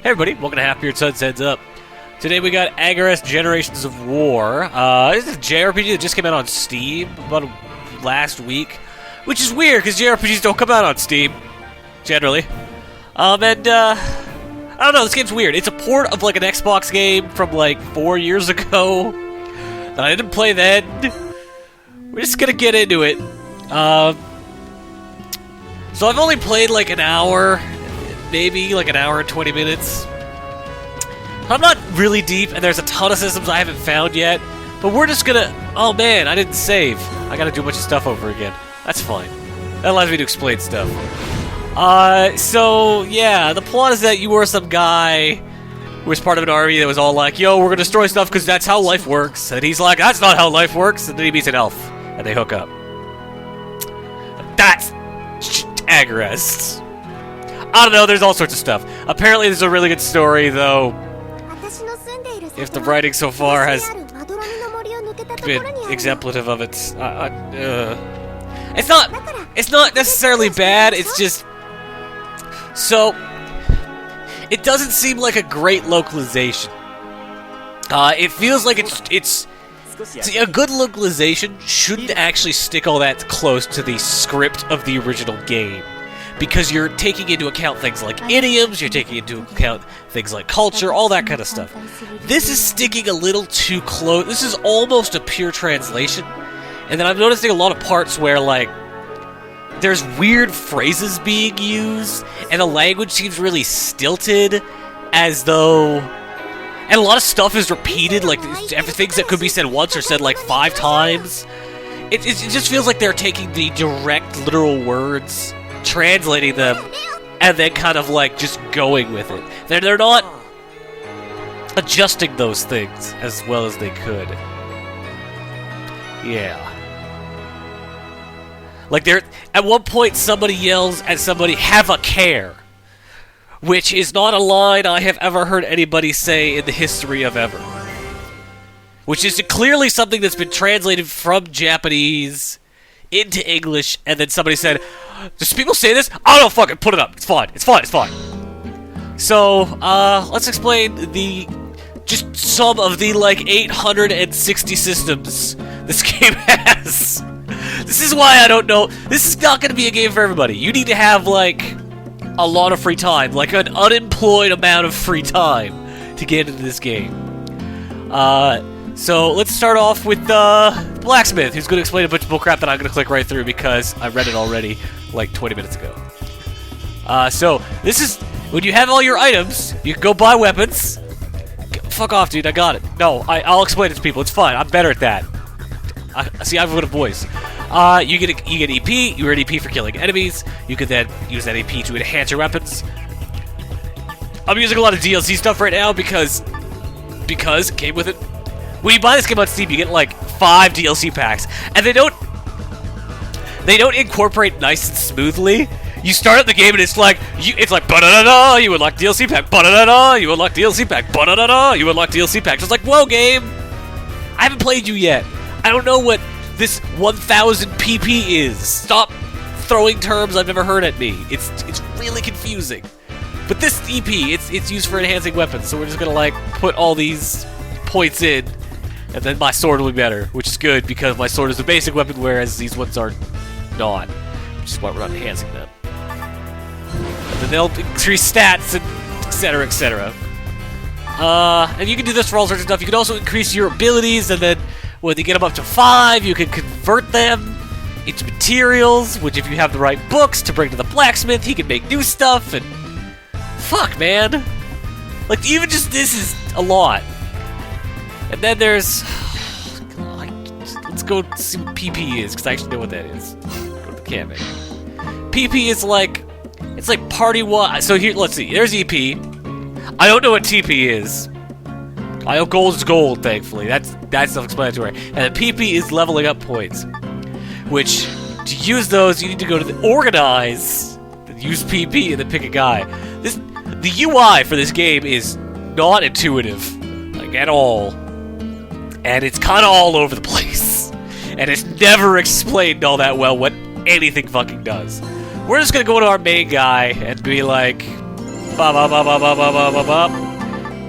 Hey everybody, welcome to Half Beard Sun's Heads Up. Today we got Agarest Generations of War. This is a JRPG that just came out on Steam about last week, which is weird because JRPGs don't come out on Steam, generally. I don't know, this game's weird. It's a port of like an Xbox game from like 4 years ago that I didn't play then. We're just gonna get into it. So I've only played like an hour, maybe like an hour and 20 minutes. I'm not really deep, and there's a ton of systems I haven't found yet, but we're just gonna... Oh man, I didn't save. I gotta do a bunch of stuff over again. That's fine. That allows me to explain stuff. So, yeah, the plot is that you were some guy who was part of an army that was all like, yo, we're gonna destroy stuff because that's how life works. And he's like, that's not how life works. And then he meets an elf, and they hook up. That's Agarest. I don't know, there's all sorts of stuff. Apparently there's a really good story, though. If the writing so far has been exemplative of it, it's not necessarily bad. It's just so it doesn't seem like a great localization. It feels like it's see, a good localization shouldn't actually stick all that close to the script of the original game. Because you're taking into account things like idioms, you're taking into account things like culture, all that kind of stuff. This is sticking a little too close. This is almost a pure translation. And then I'm noticing a lot of parts where, like, there's weird phrases being used, and the language seems really stilted, as though... And a lot of stuff is repeated, like, things that could be said once are said, like, 5 times. It just feels like they're taking the direct, literal words, translating them, and then kind of like just going with it. They're not adjusting those things as well as they could. Yeah. Like at one point somebody yells at somebody, "Have a care," which is not a line I have ever heard anybody say in the history of ever. Which is clearly something that's been translated from Japanese into English, and then somebody said, does people say this? I don't fucking put it up. It's fine. It's fine. It's fine. So, let's explain just some of the, like, 860 systems this game has. This is why I don't know. This is not going to be a game for everybody. You need to have, like, a lot of free time. Like, an unemployed amount of free time to get into this game. So, let's start off with, Blacksmith, who's going to explain a bunch of bullcrap that I'm going to click right through because I read it already, like, 20 minutes ago. So, this is... When you have all your items, you can go buy weapons. Fuck off, dude, I got it. No, I'll explain it to people, it's fine, I'm better at that. See, I've got a voice. You get EP, you earn EP for killing enemies. You can then use that EP to enhance your weapons. I'm using a lot of DLC stuff right now because it came with it. When you buy this game on Steam, you get like 5 DLC packs, and they don't incorporate nice and smoothly. You start up the game and it's like ba-da-da-da, you unlock DLC pack, ba-da-da-da, you unlock DLC pack, ba-da-da-da, you unlock DLC pack. So it's like, whoa, game, I haven't played you yet. I don't know what this 1000 PP is. Stop throwing terms I've never heard at me. It's really confusing. But this EP, it's used for enhancing weapons, so we're just gonna like put all these points in. And then my sword will be better, which is good because my sword is a basic weapon, whereas these ones are not. Which is why we're not enhancing them. And then they'll increase stats, and etc., etc. And you can do this for all sorts of stuff. You can also increase your abilities, and then when you get them up to 5, you can convert them into materials, which if you have the right books to bring to the blacksmith, he can make new stuff, and... Fuck, man! Like, even just this is a lot. And then there's... Let's go see what PP is, because I actually know what that is. Go to the cabinet. PP is like... It's like party-wide. So here, let's see. There's EP. I don't know what TP is. I know gold is gold, thankfully. That's self-explanatory. And then PP is leveling up points. Which, to use those, you need to go to the Organize, use PP, and then pick a guy. The UI for this game is not intuitive. Like, at all. And it's kind of all over the place. And it's never explained all that well what anything fucking does. We're just gonna go to our main guy and be like,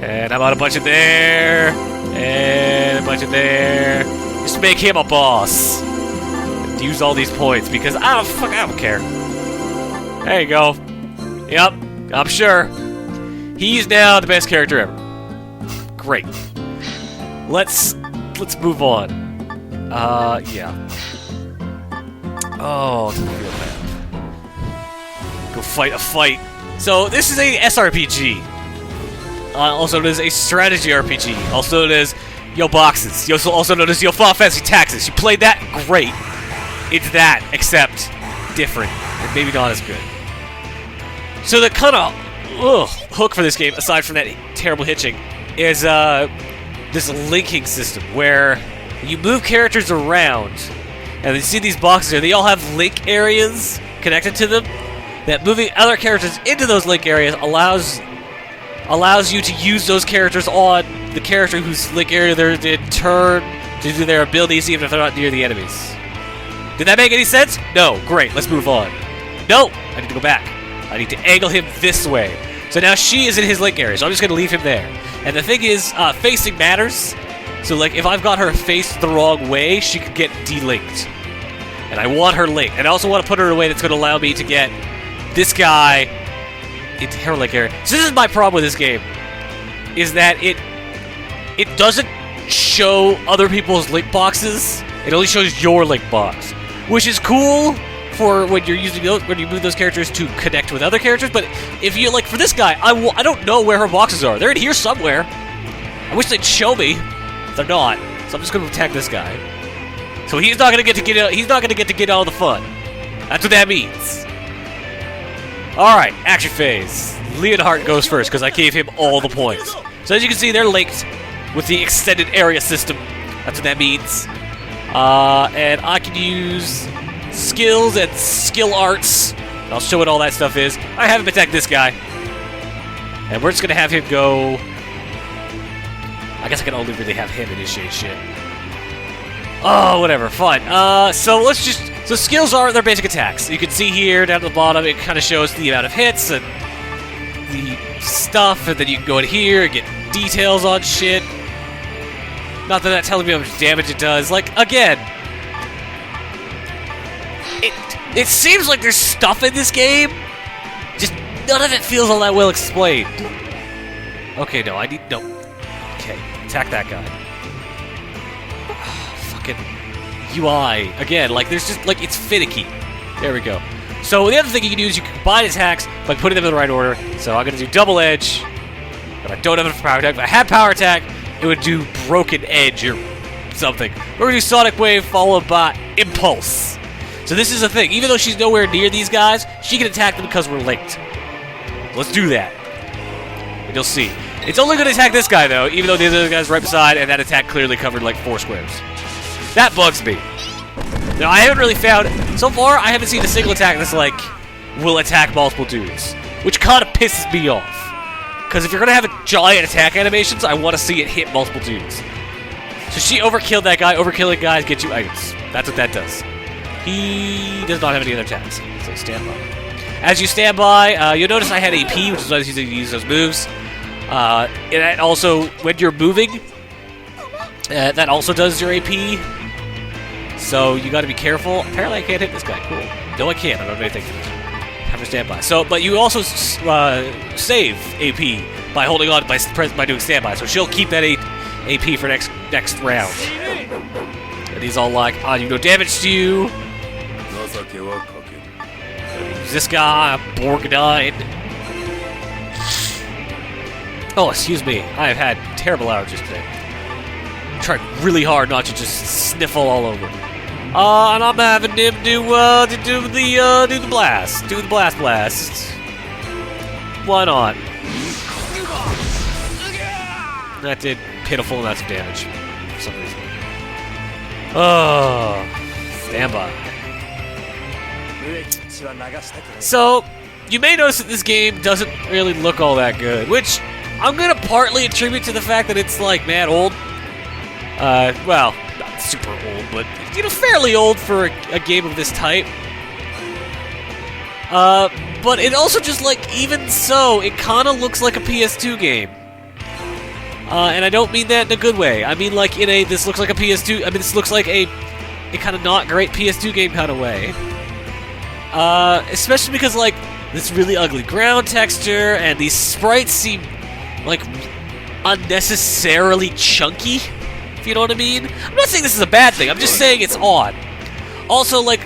And how about a bunch in there? And a bunch in there. Just make him a boss. Use all these points because I don't care. There you go. Yep, I'm sure. He's now the best character ever. Great. Let's move on. Yeah. Oh, to the field map. Go fight a fight. So this is a SRPG. Also known as a strategy RPG. Also known as Yo Boxes. Also known as Yo Final Fantasy Tactics. You played that? Great. It's that, except different. And maybe not as good. So the kind of hook for this game, aside from that terrible hitching, is this linking system where you move characters around, and you see these boxes here. They all have link areas connected to them. That moving other characters into those link areas allows you to use those characters on the character whose link area they're in turn to do their abilities, even if they're not near the enemies. Did that make any sense? No. Great. Let's move on. No. I need to go back. I need to angle him this way. So now she is in his link area, so I'm just going to leave him there. And the thing is, facing matters. So, like, if I've got her faced the wrong way, she could get delinked. And I want her linked. And I also want to put her in a way that's going to allow me to get this guy into her link area. So this is my problem with this game, is that it doesn't show other people's link boxes. It only shows your link box, which is cool for when you're using when you move those characters to connect with other characters. But if you like for this guy, I don't know where her boxes are. They're in here somewhere. I wish they'd show me. They're not. So I'm just going to attack this guy. So he's not going to get to get all the fun. That's what that means. All right, action phase. Leonhardt goes first because I gave him all the points. So as you can see, they're linked with the extended area system. That's what that means. And I can use skills and skill arts. I'll show what all that stuff is. I have him attack this guy. And we're just going to have him go... I guess I can only really have him initiate shit. Oh, whatever. Fine. So let's just... So skills are their basic attacks. You can see here, down at the bottom, it kind of shows the amount of hits and the stuff. And then you can go in here and get details on shit. Not that that's telling me how much damage it does. Like, again... It seems like there's stuff in this game. Just none of it feels all that well explained. Okay, no, I need... No. Okay, attack that guy. Fucking UI. Again, like, there's just... Like, it's finicky. There we go. So, the other thing you can do is you can combine attacks by putting them in the right order. So, I'm going to do Double Edge. But I don't have enough Power Attack. If I had Power Attack, it would do Broken Edge or something. We're going to do Sonic Wave followed by Impulse. So this is the thing. Even though she's nowhere near these guys, she can attack them because we're linked. Let's do that. And you'll see. It's only going to attack this guy, though, even though the other guy's right beside, and that attack clearly covered, like, 4 squares. That bugs me. Now, I haven't really found... So far, I haven't seen a single attack that's, like, will attack multiple dudes. Which kind of pisses me off. Because if you're going to have a giant attack animations, I want to see it hit multiple dudes. So she overkilled that guy. Overkilling guys get you items. That's what that does. He does not have any other attacks, so stand by. As you stand by, you'll notice I had AP, which is why I was using to use those moves. And also, when you're moving, that also does your AP. So you got to be careful. Apparently, I can't hit this guy. Cool. No, I can't. I don't know anything. Have to stand by. So, but you also save AP by holding on by doing standby. So she'll keep that AP for next round. And he's all like, "I do no damage to you." This guy, Borgnine. Oh, excuse me. I have had terrible allergies today. I tried really hard not to just sniffle all over. And I'm having him do the blast. Do the blast. Why not? That did pitiful amounts of damage for some reason. Oh, stand by. So, you may notice that this game doesn't really look all that good, which I'm going to partly attribute to the fact that it's, like, mad old. Well, not super old, but, you know, fairly old for a game of this type. But it also just, like, even so, it kind of looks like a PS2 game. And I don't mean that in a good way. I mean, like, in a, this looks like a PS2, I mean, this looks like a kind of not great PS2 game kind of way. Especially because, like, this really ugly ground texture, and these sprites seem, like, unnecessarily chunky, if you know what I mean. I'm not saying this is a bad thing, I'm just saying it's odd. Also, like,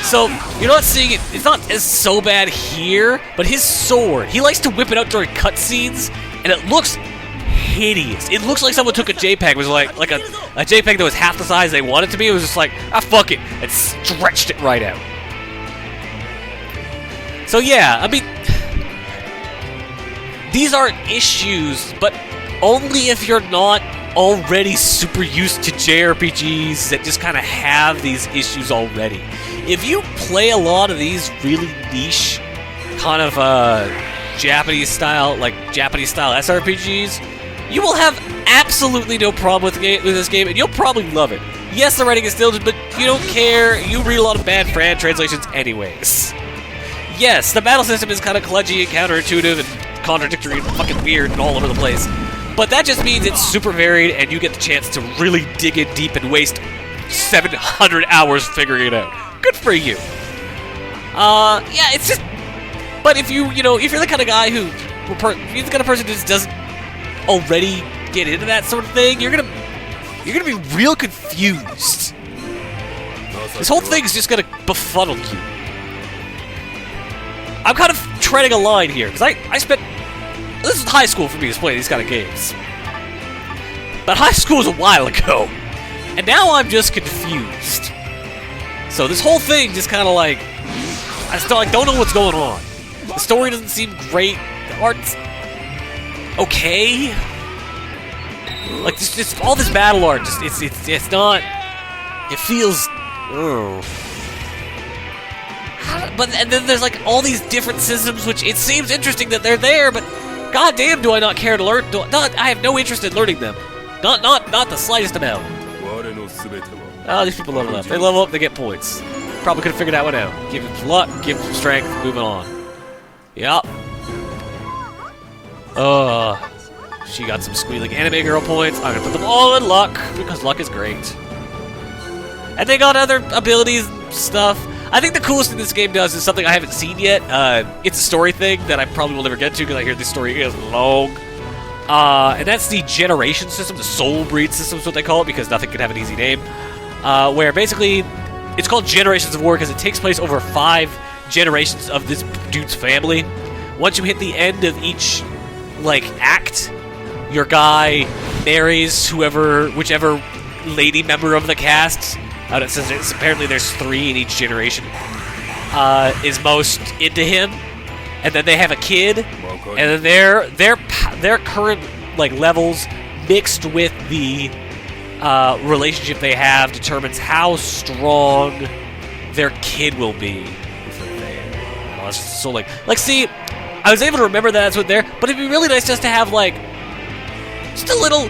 so, you're not seeing it, it's not as so bad here, but his sword, he likes to whip it out during cutscenes, and it looks hideous. It looks like someone took a JPEG, was like a JPEG that was half the size they wanted it to be, it was just like, ah, fuck it, and stretched it right out. So yeah, I mean, these are issues, but only if you're not already super used to JRPGs that just kind of have these issues already. If you play a lot of these really niche kind of Japanese style SRPGs, you will have absolutely no problem with this game, and you'll probably love it. Yes, the writing is still, but you don't care. You read a lot of bad fan translations anyways. Yes, the battle system is kind of kludgy and counterintuitive and contradictory and fucking weird and all over the place. But that just means it's super varied, and you get the chance to really dig in deep and waste 700 hours figuring it out. Good for you. Yeah, it's just... But if you know, if you're the kind of guy who... If you're the kind of person who just doesn't already get into that sort of thing, you're gonna be real confused. This whole thing's just gonna befuddle you. I'm kind of treading a line here, because I spent... This is high school for me to play these kind of games. But high school was a while ago. And now I'm just confused. So this whole thing just kind of like... I still don't know what's going on. The story doesn't seem great. The art's... okay. Like, just all this battle art, just it's not... It feels... Oh. But and then there's like all these different systems, which it seems interesting that they're there, but goddamn, do I not care to learn? I have no interest in learning them. Not the slightest amount. Oh, these people level up. They level up, they get points. Probably could have figured that one out. Give them some luck, give them some strength, moving on. Yup. She got some squealing anime girl points. I'm gonna put them all in luck, because luck is great. And they got other abilities and stuff. I think the coolest thing this game does is something I haven't seen yet. It's a story thing that I probably will never get to because I hear this story is long. And that's the generation system, the soul breed system is what they call it, because nothing can have an easy name. Where basically, it's called Generations of War because it takes place over 5 generations of this dude's family. Once you hit the end of each, like, act, your guy marries whichever lady member of the cast. It says apparently there's 3 in each generation. Is most into him, and then they have a kid, and then their current like levels mixed with the relationship they have determines how strong their kid will be. So like see, I was able to remember that that's what there, but it'd be really nice just to have like just a little.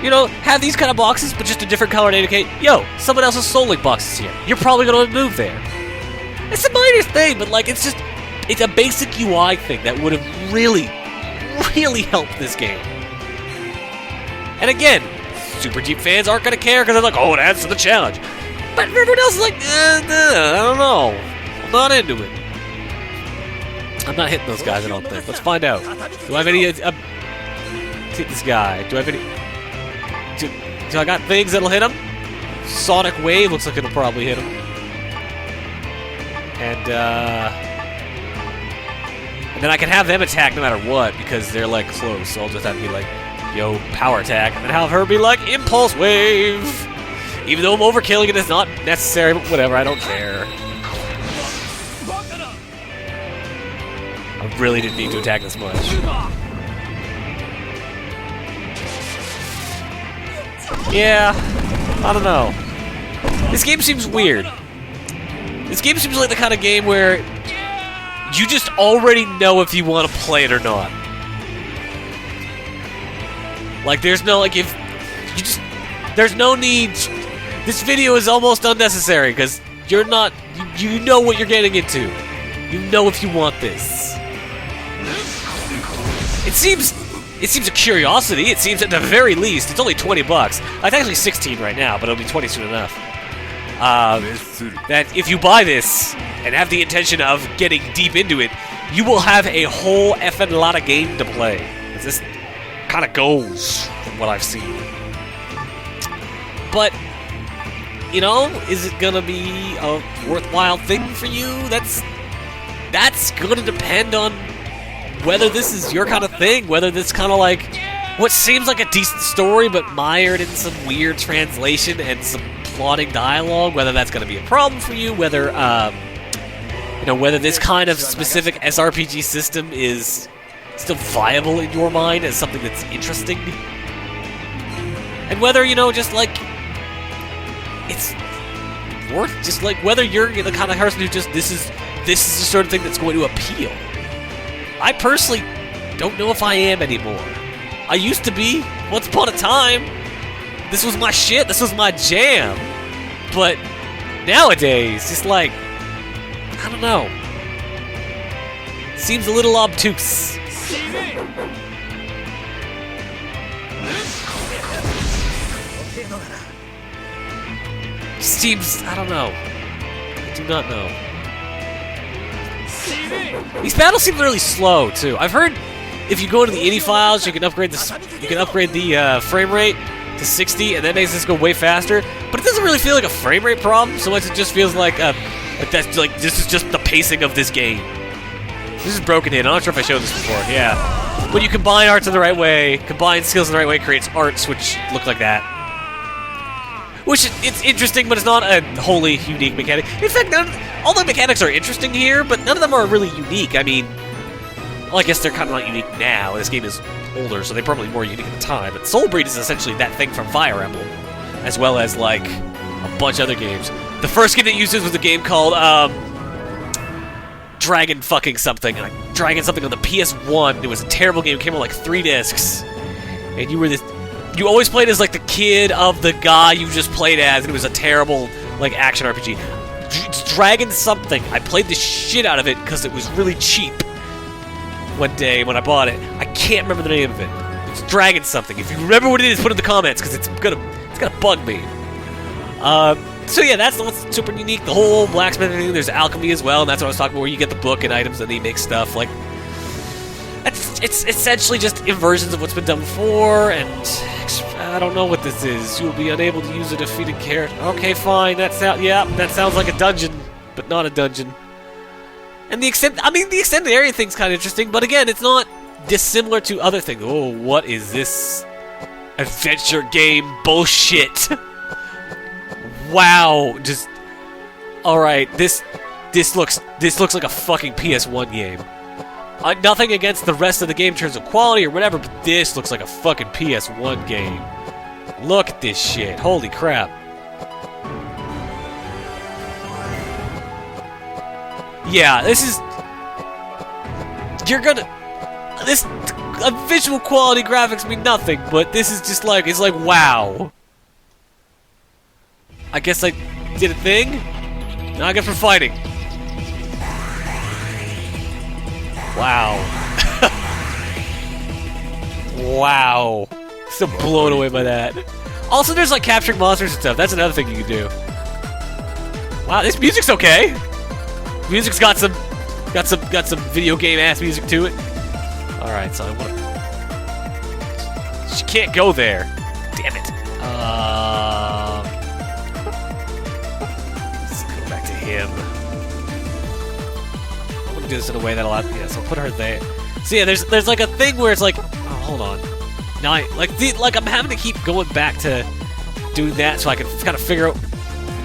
You know, have these kind of boxes, but just a different color to indicate, yo, someone else's Soul Link box is here. You're probably going to move there. It's a minor thing, but, like, it's a basic UI thing that would have really, really helped this game. And again, super deep fans aren't going to care because they're like, oh, it adds to the challenge. But everyone else is like, I don't know. I'm not into it. I'm not hitting those guys, I don't think. Let's find out. Do I have any... hit this guy. Do I have any... Do I got things that'll hit him? Sonic Wave looks like it'll probably hit him. And then I can have them attack no matter what because they're like close. So I'll just have to be like, yo, power attack, and then have her be like, impulse wave. Even though I'm overkilling it, it's not necessary, but whatever, I don't care. I really didn't need to attack this much. Yeah, I don't know. This game seems weird. This game seems like the kind of game where you just already know if you want to play it or not. Like, there's no, like, if you just, there's no need. This video is almost unnecessary because you're not, you know what you're getting into. You know if you want this. It seems a curiosity. It seems at the very least, it's only $20. It's actually 16 right now, but it'll be 20 soon enough. That if you buy this and have the intention of getting deep into it, you will have a whole effing lot of game to play. This kind of goes from what I've seen. But, you know, is it gonna be a worthwhile thing for you? That's gonna depend on whether this is your kind of thing, whether this kind of like what seems like a decent story but mired in some weird translation and some plotting dialogue, whether that's gonna be a problem for you, whether you know, whether this kind of specific SRPG system is still viable in your mind as something that's interesting, and whether, you know, just like it's worth, just like whether you're the kind of person who just this is the sort of thing that's going to appeal. I personally don't know if I am anymore. I used to be, once upon a time. This was my shit, this was my jam. But nowadays, just like, I don't know. Seems a little obtuse. Seems, I don't know. I do not know. These battles seem really slow too. I've heard if you go into the INI files, you can upgrade the frame rate to 60, and that makes this go way faster. But it doesn't really feel like a frame rate problem so much. It just feels like that's like this is just the pacing of this game. This is Broken Hit. I'm not sure if I showed this before. Yeah, when you combine arts in the right way, combine skills in the right way, creates arts which look like that. Which, it's interesting, but it's not a wholly unique mechanic. In fact, all the mechanics are interesting here, but none of them are really unique. I mean, well, I guess they're kind of not unique now. This game is older, so they're probably more unique at the time. But Soulbreed is essentially that thing from Fire Emblem, as well as, like, a bunch of other games. The first game that used this was a game called, Dragon fucking something. Dragon something on the PS1. It was a terrible game. It came on, like, 3 discs. And you were this... You always played as, like, the kid of the guy you just played as, and it was a terrible, like, action RPG. Dragon something. I played the shit out of it because it was really cheap one day when I bought it. I can't remember the name of it. It's Dragon something. If you remember what it is, put it in the comments, because it's gonna bug me. So yeah, that's what's super unique. The whole blacksmith thing, there's alchemy as well, and that's what I was talking about, where you get the book and items, and they make stuff, like... It's essentially just inversions of what's been done before, and I don't know what this is. You'll be unable to use a defeated character. Okay, fine. That sounds like a dungeon, but not a dungeon. And the extended area thing's kind of interesting, but again, it's not dissimilar to other things. Oh, what is this adventure game bullshit? Wow, just all right. This looks like a fucking PS1 game. Nothing against the rest of the game in terms of quality or whatever, but this looks like a fucking PS1 game. Look at this shit. Holy crap. Yeah, this is... visual quality graphics mean nothing, but this is just like... It's like, wow. I guess I did a thing? Now I guess we're fighting. Wow. Wow. So blown away by that. Also, there's like capturing monsters and stuff. That's another thing you can do. Wow, this music's okay. Music's got some video game ass music to it. All right, so I want to... She can't go there. Damn it. Let's go back to him. Do this in a way that'll so I'll put her there. So yeah, there's like a thing where it's like, oh, hold on. Now I'm having to keep going back to doing that so I can kind of figure out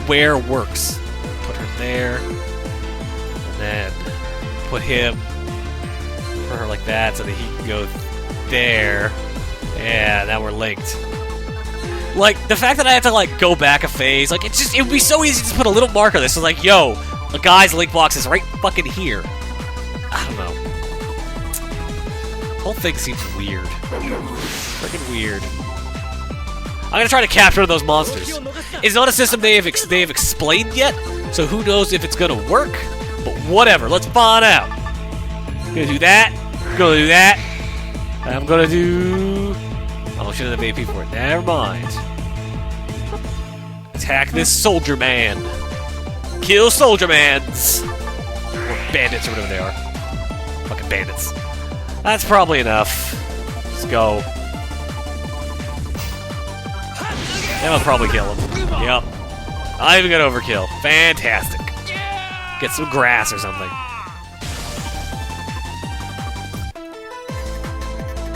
where it works. Put her there, and then put him, put her like that so that he can go there. Yeah, now we're linked. Like the fact that I have to like go back a phase, like it would be so easy to just put a little marker there. So like, yo, the guy's link box is right fucking here. I don't know. The whole thing seems weird. Freaking weird. I'm gonna try to capture those monsters. It's not a system they have explained yet, so who knows if it's gonna work, but Whatever, let's find out. I'm gonna do that. I'm gonna do that. I'm gonna do... Oh, shouldn't have AP for it. Never mind. Attack this soldier man. Kill soldier mans. Or bandits or whatever they are. Fucking bandits. That's probably enough. Let's go. That'll probably kill him. Yep. I even got overkill. Fantastic. Get some grass or something.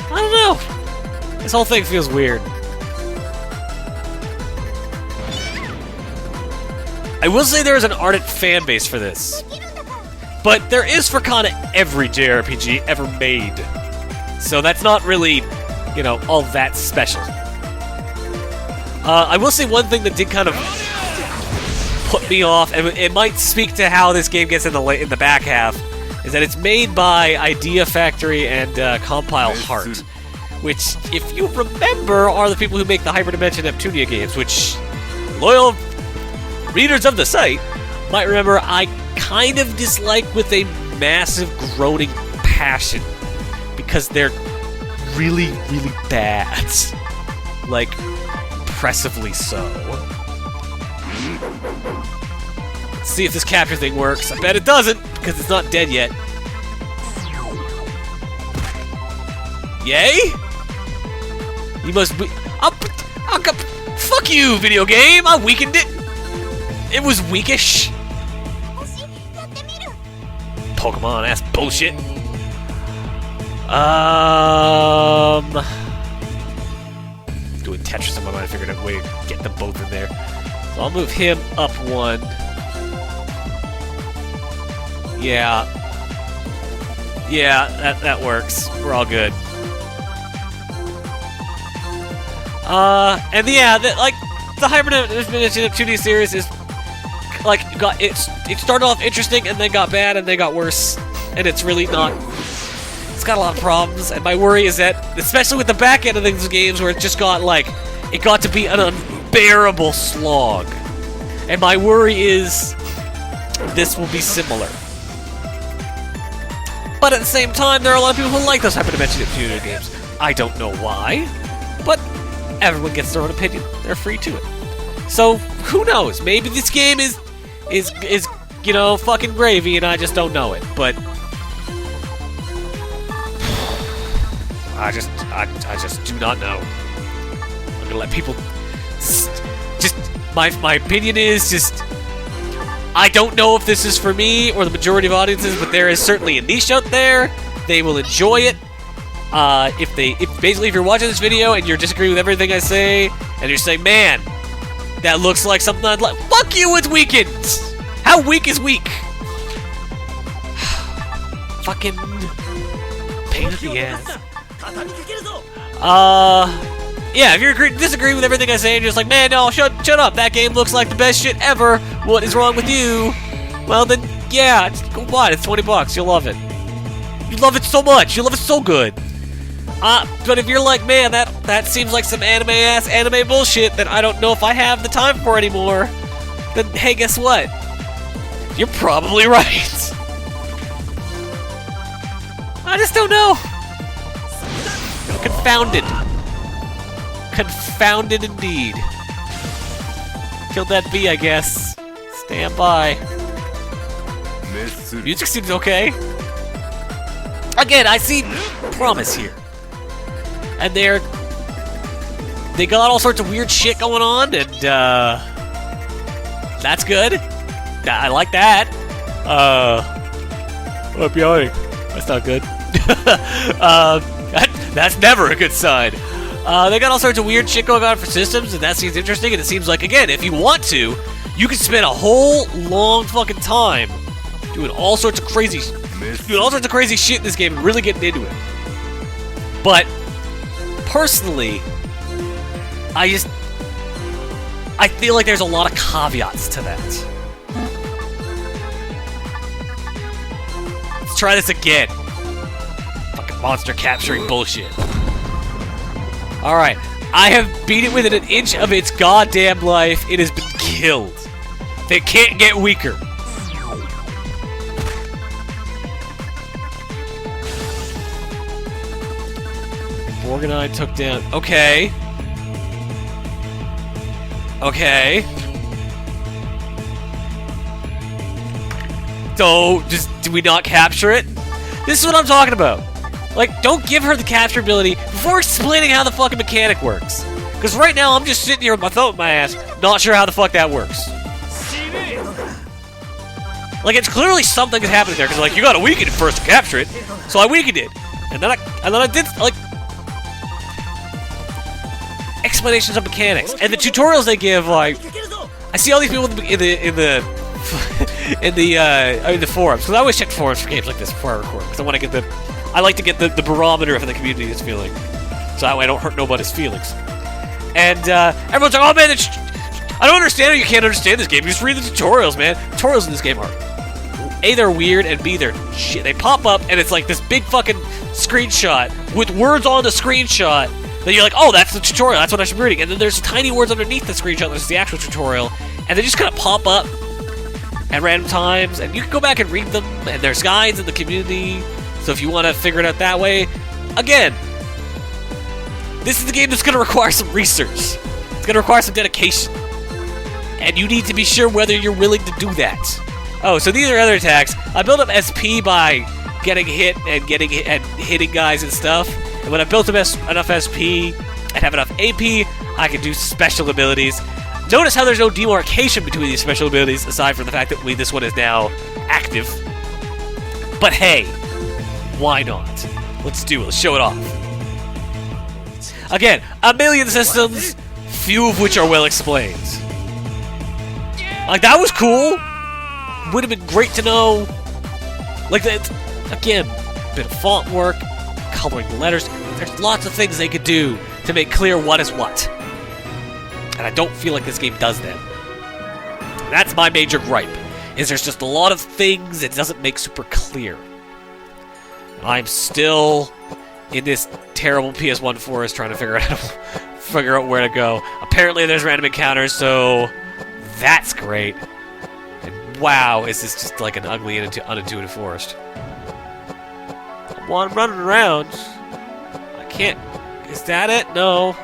I don't know. This whole thing feels weird. I will say there is an ardent fan base for this. But there is for kind of every JRPG ever made. So that's not really, you know, all that special. I will say one thing that did kind of put me off, and it might speak to how this game gets in the back half, is that it's made by Idea Factory and Compile Heart, which, if you remember, are the people who make the Hyperdimension Neptunia games, which loyal readers of the site might remember I kind of dislike with a massive groaning passion, because they're really, really bad. Like, impressively so. Let's see if this capture thing works. I bet it doesn't, because it's not dead yet. Yay? You must be... Fuck you, video game! I weakened it! It was weakish. Pokemon-ass bullshit. Doing Tetris in my mind, I figured out a way to get them both in there. So I'll move him up one. Yeah. Yeah, that works. We're all good. And yeah, like, the Hyperdimension 2D series is, like, it started off interesting, and then got bad, and then got worse. And it's really not... It's got a lot of problems, and my worry is that, especially with the back end of these games, where it just got, like, it got to be an unbearable slog. And my worry is this will be similar. But at the same time, there are a lot of people who like those Hyperdimension 2D games. I don't know why, but everyone gets their own opinion. They're free to it. So, who knows? Maybe this game is you know, fucking gravy, and I just don't know it. But I just do not know. I'm gonna let people just my opinion is just, I don't know if this is for me or the majority of audiences, but there is certainly a niche out there. They will enjoy it. If you're watching this video and you're disagreeing with everything I say, and you're saying, man, that looks like something I'd like, fuck you, it's weakened! How weak is weak? Fucking pain in the ass. Yeah, if you're disagreeing with everything I say and you're just like, man, no, shut up, that game looks like the best shit ever, what is wrong with you? Well then, yeah, go buy it, it's $20, you'll love it. You love it so much, you love it so good. But if you're like, man, that seems like some anime bullshit that I don't know if I have the time for anymore, then hey, guess what? You're probably right. I just don't know. Confounded. Confounded indeed. Killed that bee, I guess. Stand by. Music seems okay. Again, I see promise here. And they got all sorts of weird shit going on, and that's good. I like that. I'm yawning. That's not good. That's never a good sign. They got all sorts of weird shit going on for systems, and that seems interesting, and it seems like, again, if you want to, you can spend a whole long fucking time doing all sorts of crazy shit in this game and really getting into it. But personally, I feel like there's a lot of caveats to that. Let's try this again. Fucking monster capturing bullshit. Alright, I have beat it within an inch of its goddamn life. It has been killed. They can't get weaker. Morganite took down... Okay. Okay. So, do we not capture it? This is what I'm talking about. Like, don't give her the capture ability before explaining how the fucking mechanic works. Because right now, I'm just sitting here with my thumb in my ass, not sure how the fuck that works. Like, it's clearly something is happening there, because like, you gotta weaken it first to capture it. So I weakened it. And then I did, like... explanations of mechanics. And the tutorials they give, like... I see all these people in the forums, because I always check forums for games like this before I record, because I want to get I like to get the barometer of the community is feeling, so that way I don't hurt nobody's feelings. And everyone's like, oh man, I don't understand how you can't understand this game. You just read the tutorials, man. Tutorials in this game are A, they're weird, and B, they're shit. They pop up, and it's like this big fucking screenshot with words on the screenshot. Then you're like, oh, that's the tutorial. That's what I should be reading. And then there's tiny words underneath the screenshot that's the actual tutorial, and they just kind of pop up at random times, and you can go back and read them, and there's guides in the community, so if you want to figure it out that way, again, this is the game that's going to require some research. It's going to require some dedication, and you need to be sure whether you're willing to do that. Oh, so these are other attacks. I built up SP by getting hit and hitting guys and stuff, and when I built up enough SP and have enough AP, I can do special abilities. Notice how there's no demarcation between these special abilities, aside from the fact that this one is now active. But hey, why not? Let's do it. Let's show it off. Again, a million systems, few of which are well explained. Like, that was cool. Would have been great to know. Like, that, again, a bit of font work, coloring the letters. There's lots of things they could do to make clear what is what. And I don't feel like this game does that. That's my major gripe, is there's just a lot of things it doesn't make super clear. I'm still in this terrible PS1 forest trying to figure out where to go. Apparently there's random encounters, so that's great. And wow, is this just like an ugly, unintuitive forest. Well, I'm running around. I can't... Is that it? No.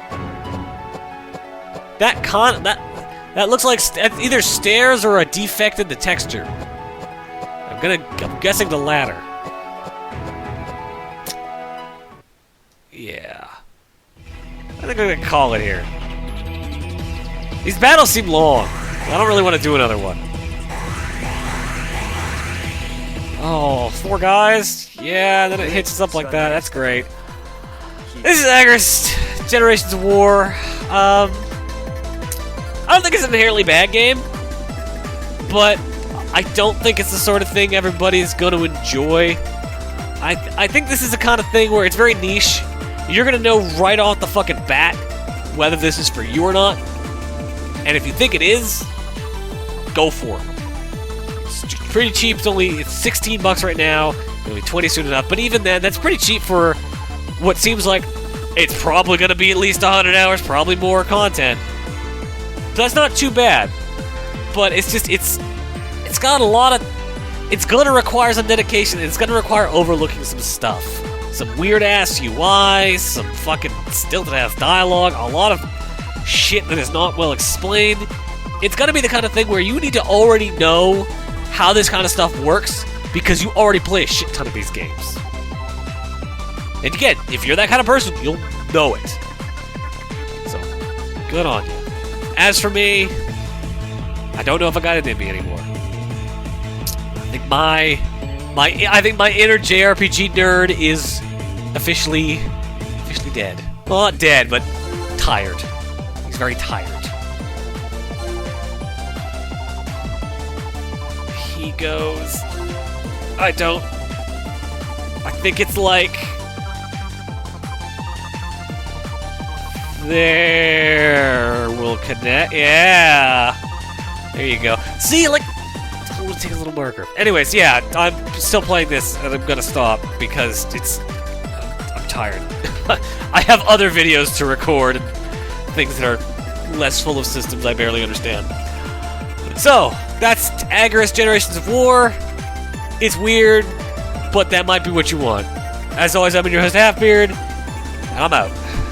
That looks like either stairs or a defect in the texture. I'm guessing the latter. Yeah. I think I'm gonna call it here. These battles seem long. I don't really want to do another one. Oh, 4 guys? Yeah, then it hits us up like that. That's great. This is Agarest, Generations of War. I don't think it's an inherently bad game, but I don't think it's the sort of thing everybody's going to enjoy. I think this is the kind of thing where it's very niche. You're going to know right off the fucking bat whether this is for you or not. And if you think it is, go for it. It's pretty cheap. It's 16 bucks right now. It'll be 20 soon enough. But even then, that's pretty cheap for what seems like it's probably going to be at least 100 hours, probably more content. So that's not too bad. But it's just, it's got a lot of... It's going to require some dedication. It's going to require overlooking some stuff. Some weird-ass UI, some fucking stilted-ass dialogue, a lot of shit that is not well explained. It's going to be the kind of thing where you need to already know how this kind of stuff works because you already play a shit ton of these games. And again, if you're that kind of person, you'll know it. So, good on you. As for me, I don't know if I got it in me anymore. I think my inner JRPG nerd is officially dead. Well, not dead, but tired. He's very tired. He goes... I think it's like... There, we'll connect. Yeah. There you go. See, like... We'll take a little marker. Anyways, yeah, I'm still playing this, and I'm gonna stop because I'm tired. I have other videos to record and things that are less full of systems I barely understand. So, that's Agarest Generations of War. It's weird, but that might be what you want. As always, I've been your host, Halfbeard. I'm out.